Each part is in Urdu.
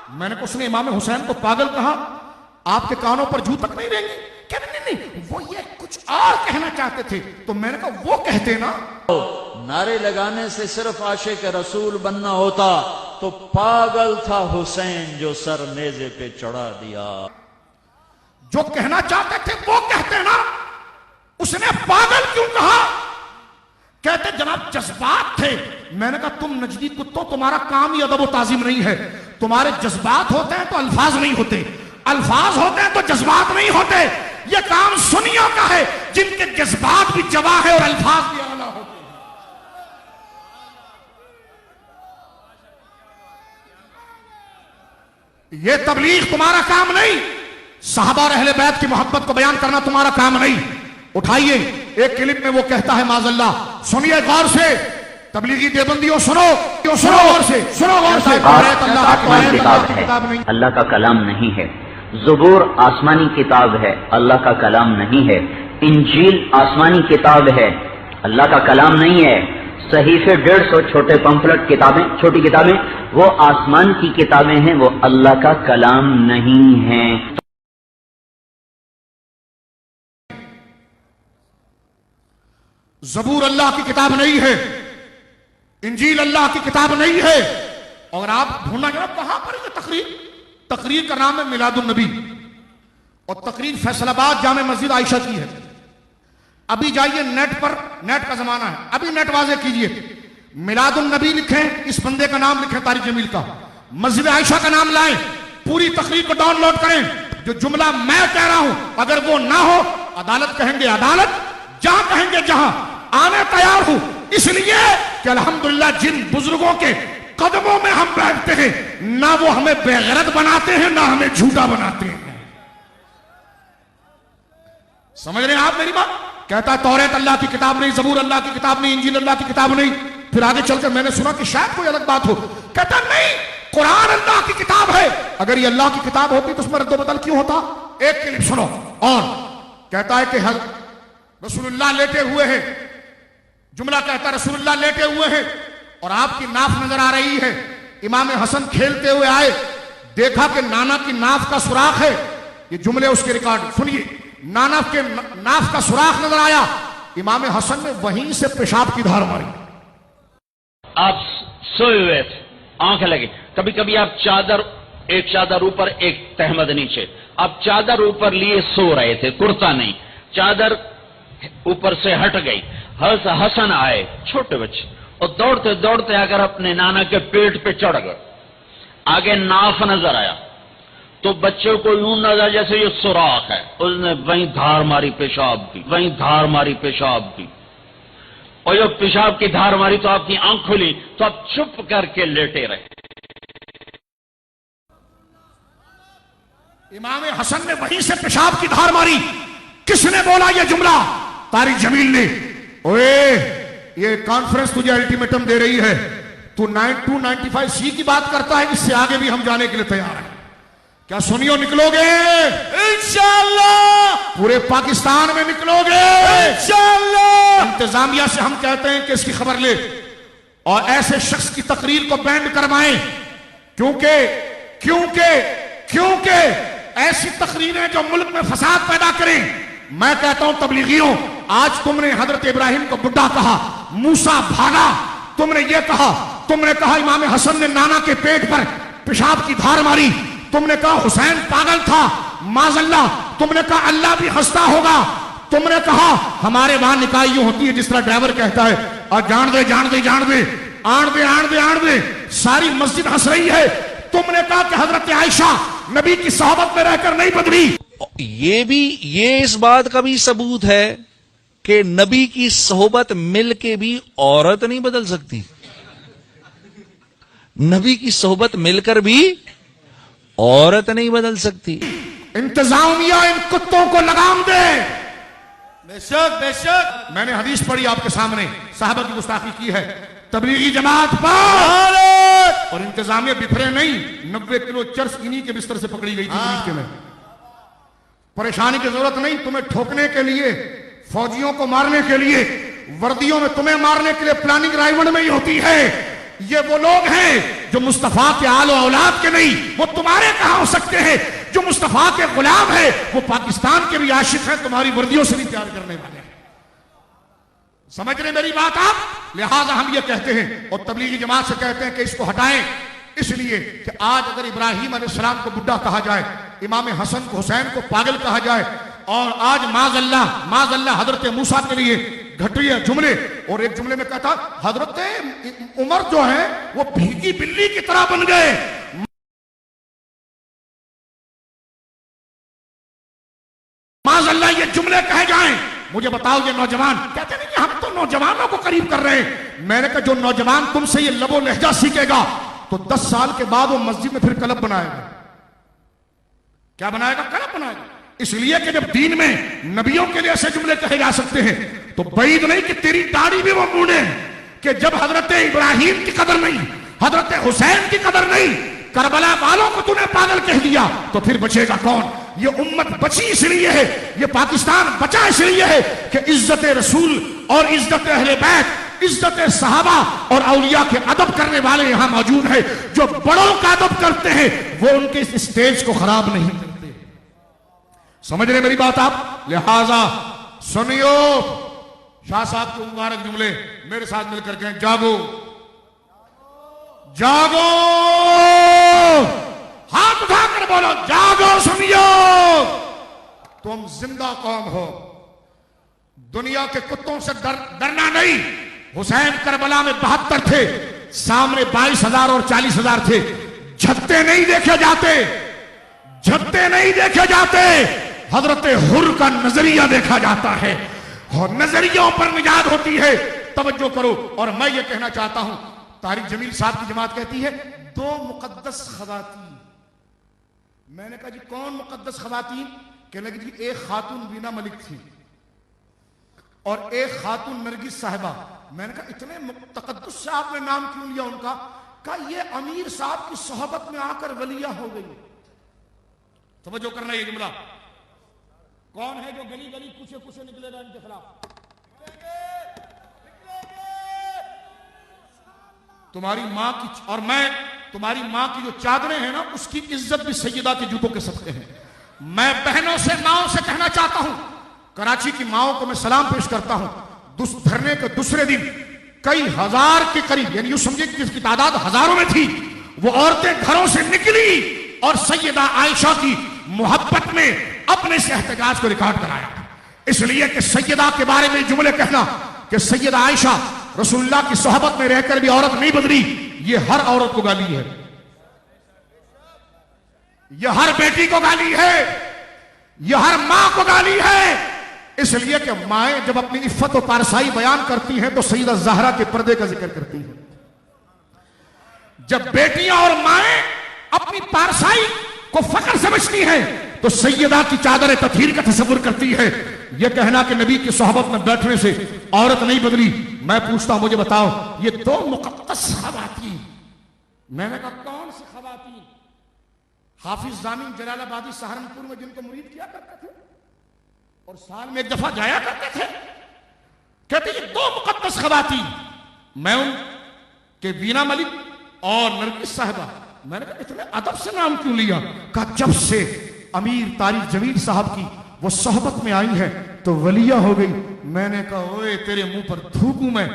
میں نے کہا اس نے امام حسین کو پاگل کہا؟ آپ کے کانوں پر جھو تک نہیں رہیں گے؟ کہ نہیں وہ یہ کچھ اور کہنا چاہتے تھے. تو میں نے کہا وہ کہتے نا. نعرے لگانے سے صرف عاشق رسول بننا ہوتا تو پاگل تھا حسین جو سر نیزے پہ چڑھا دیا. جو کہنا چاہتے تھے وہ کہتے نا. اس نے پاگل کیوں کہا؟ کہتے جناب جذبات تھے. میں نے کہا تم نجدی کتوں، تمہارا کام ہی ادب و تعظیم نہیں ہے. تمہارے جذبات ہوتے ہیں تو الفاظ نہیں ہوتے، الفاظ ہوتے ہیں تو جذبات نہیں ہوتے. یہ کام سنیوں کا ہے جن کے جذبات بھی جواہ ہے اور الفاظ بھی اعلیٰ ہوتے ہیں. یہ تبلیغ تمہارا کام نہیں. صحابہ اور اہل بیت کی محبت کو بیان کرنا تمہارا کام نہیں. اٹھائیے ایک کلپ میں وہ کہتا ہے معاذ اللہ، سنیے غور سے. تبلیغی دیوبندیوں سنو غور سے، سنو غور سے. آسمانی کتاب ہے، اللہ کا کلام نہیں ہے. زبور آسمانی کتاب ہے، اللہ کا کلام نہیں ہے. انجیل آسمانی کتاب ہے، اللہ کا کلام نہیں ہے. صحیفے 150 چھوٹے پمفلٹ کتابیں، چھوٹی کتابیں، وہ آسمان کی کتابیں ہیں، وہ اللہ کا کلام نہیں ہیں. زبور اللہ کی کتاب نہیں ہے، انجیل اللہ کی کتاب نہیں ہے. اور آپ ڈھونڈنا جناب کہاں پر یہ تقریر کا نام ہے میلاد النبی، اور تقریر فیصل آباد جامع مسجد عائشہ کی ہے. ابھی جائیے نیٹ پر، نیٹ کا زمانہ ہے، ابھی نیٹ واضح کیجئے، میلاد النبی لکھیں، اس بندے کا نام لکھیں طارق جمیل کا، مسجد عائشہ کا نام لائیں، پوری تقریر کو ڈاؤن لوڈ کریں. جو جملہ میں کہہ رہا ہوں اگر وہ نہ ہو، عدالت کہیں گے عدالت، جہاں کہیں گے جہاں، آنے تیار ہوں. اس لیے کہ الحمدللہ جن بزرگوں کے قدموں میں ہم بیٹھتے ہیں، نہ وہ ہمیں بے غیرت بناتے ہیں نہ ہمیں جھوٹا بناتے ہیں. سمجھ رہے ہیں آپ میری بات؟ کہتا ہے توریت اللہ کی کتاب نہیں، زبور اللہ کی کتاب نہیں، انجیل اللہ کی کتاب نہیں. پھر آگے چل کر میں نے سنا کہ شاید کوئی الگ بات ہو. کہتا نہیں، قرآن اللہ کی کتاب ہے. اگر یہ اللہ کی کتاب ہوتی تو اس میں رد و بدل کیوں ہوتا؟ ایک کلپ سنو. اور کہتا ہے کہ رسول اللہ لیٹے ہوئے ہیں، جملہ کہتا ہے رسول اللہ لیٹے ہوئے ہیں اور آپ کی ناف نظر آ رہی ہے. امام حسن کھیلتے ہوئے آئے، دیکھا کہ نانا کی ناف کا سوراخ ہے. یہ جملے اس کے ریکارڈ سنیے. نانا کے ناف کا سوراخ نظر آیا، امام حسن نے وہیں سے پیشاب کی دھار ماری. آپ سوئے ہوئے تھے، آنکھیں لگی، کبھی کبھی آپ چادر، ایک چادر اوپر ایک تہمد نیچے، آپ چادر اوپر لیے سو رہے تھے، کرتا نہیں، چادر اوپر سے ہٹ گئی. حضرت حسن آئے، چھوٹے بچے، اور دوڑتے دوڑتے اگر اپنے نانا کے پیٹ پہ چڑھ گئے. آگے ناف نظر آیا تو بچے کو یوں نظر جیسے یہ سوراخ ہے. اس نے وہیں دھار ماری، پیشاب کی، وہیں دھار ماری، پیشاب کی. اور جب پیشاب کی دھار ماری تو آپ کی آنکھ کھلی تو آپ چپ کر کے لیٹے رہے. امام حسن نے وہیں سے پیشاب کی دھار ماری. کس نے بولا یہ جملہ؟ طارق جمیل نے. اوے یہ کانفرنس تجھے الٹیمیٹم دے رہی ہے، تو 295C کی بات کرتا ہے، اس سے آگے بھی ہم جانے کے لیے تیار ہیں. کیا سنیو نکلو گے؟ انشاءاللہ. پورے پاکستان میں نکلو گے انشاءاللہ. انتظامیہ سے ہم کہتے ہیں کہ اس کی خبر لے اور ایسے شخص کی تقریر کو بینڈ کروائیں، کیونکہ ایسی تقریریں جو ملک میں فساد پیدا کریں. میں کہتا ہوں تبلیغیوں، آج تم نے حضرت ابراہیم کو بڈھا کہا، موسیٰ بھاگا، تم نے یہ کہا، تم نے کہا امام حسن نے نانا کے پیٹ پر پیشاب کی دھار ماری، تم نے کہا حسین پاگل تھا، معاذ اللہ، تم نے کہا اللہ بھی ہنستا ہوگا، تم نے کہا ہمارے وہاں نکاح یوں ہوتی ہے جس طرح ڈرائیور کہتا ہے اور جان دے جان دے جان دے آن دے آن دے آن دے. ساری مسجد ہنس رہی ہے. تم نے کہا کہ حضرت عائشہ نبی کی صحبت میں رہ کر نہیں بدلی. یہ اس بات کا بھی ثبوت ہے کہ نبی کی صحبت مل کے بھی عورت نہیں بدل سکتی. نبی کی صحبت مل کر بھی عورت نہیں بدل سکتی. انتظامیہ ان کتوں کو لگام دے. بے شک بے شک. میں نے حدیث پڑھی آپ کے سامنے، صحابہ کی گستاخی کی ہے. تبلیغی جماعت پر اور انتظامیہ بکھرے نہیں. 90 کلو چرس انہی کے بستر سے پکڑی گئی تھی میں. پریشانی کی ضرورت نہیں. تمہیں ٹھوکنے کے لیے، فوجیوں کو مارنے کے لیے، وردیوں میں تمہیں مارنے کے لیے پلاننگ رائیوڑ میں ہی ہوتی ہے. یہ وہ لوگ ہیں جو مصطفیٰ کے آل و اولاد کے نہیں، وہ تمہارے کہاں ہو سکتے ہیں؟ جو مصطفیٰ کے غلام ہیں وہ پاکستان کے بھی عاشق ہیں، تمہاری وردیوں سے نہیں تیار کرنے والے ہیں۔ سمجھ رہے میری بات آپ؟ لہٰذا ہم یہ کہتے ہیں اور تبلیغی جماعت سے کہتے ہیں کہ اس کو ہٹائیں، اس لیے کہ آج اگر ابراہیم علیہ السلام کو بڈھا کہا جائے، امام حسن کو حسین کو پاگل کہا جائے، اور آج معاذ اللہ حضرت موسیٰ کے لیے گھٹیا جملے، اور ایک جملے میں کہتا حضرت عمر جو ہے وہ بھیگی بلی کی طرح بن گئے، معاذ اللہ یہ جملے کہے جائیں۔ مجھے بتاؤ یہ نوجوان کہتے نہیں کہ ہم تو نوجوانوں کو قریب کر رہے ہیں، میں نے کہا جو نوجوان تم سے یہ لب و لہجہ سیکھے گا تو 10 سال کے بعد وہ مسجد میں پھر کلب بنائے گا۔ کیا بنائے گا؟ کلب بنائے گا۔ اس لیے کہ جب دین میں نبیوں کے لیے ایسے جملے کہے جا سکتے ہیں تو بعید نہیں کہ تیری داڑھی بھی وہ مونڈے، کہ جب حضرت ابراہیم کی قدر نہیں، حضرت حسین کی قدر نہیں، کربلا والوں کو تو نے پاگل کہہ دیا تو پھر بچے گا کون؟ یہ امت بچی اس لیے ہے، یہ پاکستان بچا اس لیے ہے کہ عزت رسول اور عزت اہل بیت، عزت صحابہ اور اولیاء کے ادب کرنے والے یہاں موجود ہیں، جو بڑوں کا ادب کرتے ہیں وہ ان کے اس اسٹیج کو خراب نہیں کرتے۔ سمجھ رہے میری بات آپ؟ لہذا سنیو، شاہ صاحب کے مبارک جملے میرے ساتھ مل کر کہیں جاگو جاگو، ہاتھ اٹھا کر بولو جاگو، سنیو، تم زندہ قوم ہو، دنیا کے کتوں سے ڈرنا نہیں۔ حسین کربلا میں 72 تھے، سامنے 22,000 اور 40,000 تھے، جھکتے نہیں دیکھے جاتے، جھکتے نہیں دیکھے جاتے، حضرت حر کا نظریہ دیکھا جاتا ہے، اور نظریوں پر نجات ہوتی ہے۔ توجہ کرو، اور میں یہ کہنا چاہتا ہوں، طارق جمیل صاحب کی جماعت کہتی ہے 2 مقدس خواتین، میں نے کہا جی کون مقدس خواتین؟ کہنے لگی جی ایک خاتون وینا ملک تھی اور ایک خاتون نرگس صاحبہ۔ میں نے کہا اتنے تقدس سے آپ نے نام کیوں لیا ان کا؟ کہا یہ امیر صاحب کی صحبت میں آ کر ولیہ ہو گئی۔ توجہ کرنا، یہ جملہ کون ہے جو گلی گلی کوچے کوچے نکلے گا ان کے خلاف؟ تمہاری ماں کی اور میں تمہاری ماں کی جو چادریں ہیں نا، اس کی عزت بھی سیدہ کے جوتوں کے صدقے ہیں۔ میں بہنوں سے، ماؤں سے کہنا چاہتا ہوں، کراچی کی ماؤں کو میں سلام پیش کرتا ہوں، دھرنے کے دوسرے دن کئی ہزار کے قریب، یعنی یوں سمجھے کہ جس کی تعداد ہزاروں میں تھی، وہ عورتیں گھروں سے نکلی اور سیدہ عائشہ کی محبت میں اپنے سے احتجاج کو ریکارڈ کرایا، اس لیے کہ سیدہ کے بارے میں جملے کہنا کہ سیدہ عائشہ رسول اللہ کی صحبت میں رہ کر بھی عورت نہیں بدلی، یہ ہر عورت کو گالی ہے، یہ ہر بیٹی کو گالی ہے، یہ ہر ماں کو گالی ہے۔ اس لیے کہ مائیں جب اپنی عفت و پارسائی بیان کرتی ہیں تو سیدہ زہرا کے پردے کا ذکر کرتی ہیں، جب بیٹیاں اور مائیں اپنی پارسائی کو فخر سمجھتی ہیں تو سیدہ کی چادر تطہیر کا تصور کرتی ہے۔ یہ کہنا کہ نبی کی صحبت میں بیٹھنے سے عورت نہیں بدلی، میں پوچھتا ہوں مجھے بتاؤ یہ 2 مقدس خواتین، میں نے کہا کون سی خواتین؟ حافظ ضامن جلال آبادی سہارنپور میں جن کو مرید کیا کرتے تھے اور سال میں ایک دفعہ جایا کرتے تھے، کہتے یہ 2 مقدس خواتین، میں ان کے وینا ملک اور نرگس صاحبہ، میں نے کہا اتنے ادب سے نام کیوں لیا؟ کہا جب سے امیر طارق جمیل صاحب کی وہ صحبت میں آئی ہے تو ولیہ ہو گئی۔ میں نے کہا اوئے تیرے منہ پر تھوکوں میں،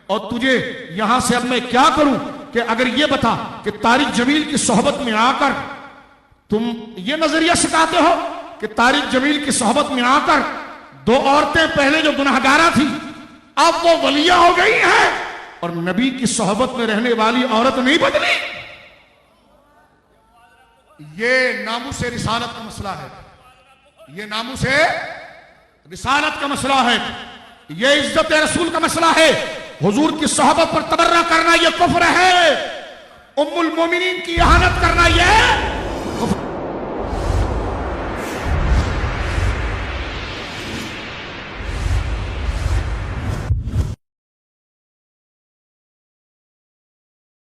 اور تجھے یہاں سے اب میں کیا کروں کہ اگر یہ بتا کہ طارق جمیل کی صحبت میں آ کر تم یہ نظریہ سکھاتے ہو کہ طارق جمیل کی صحبت میں آ کر 2 عورتیں پہلے جو گناہگارہ تھی اب وہ ولیہ ہو گئی ہیں اور نبی کی صحبت میں رہنے والی عورت نہیں بدلی؟ یہ ناموس رسالت کا مسئلہ ہے، یہ ناموس رسالت کا مسئلہ ہے، یہ عزت رسول کا مسئلہ ہے۔ حضور کی صحبت پر تبرہ کرنا یہ کفر ہے، ام المومنین کی اہانت کرنا یہ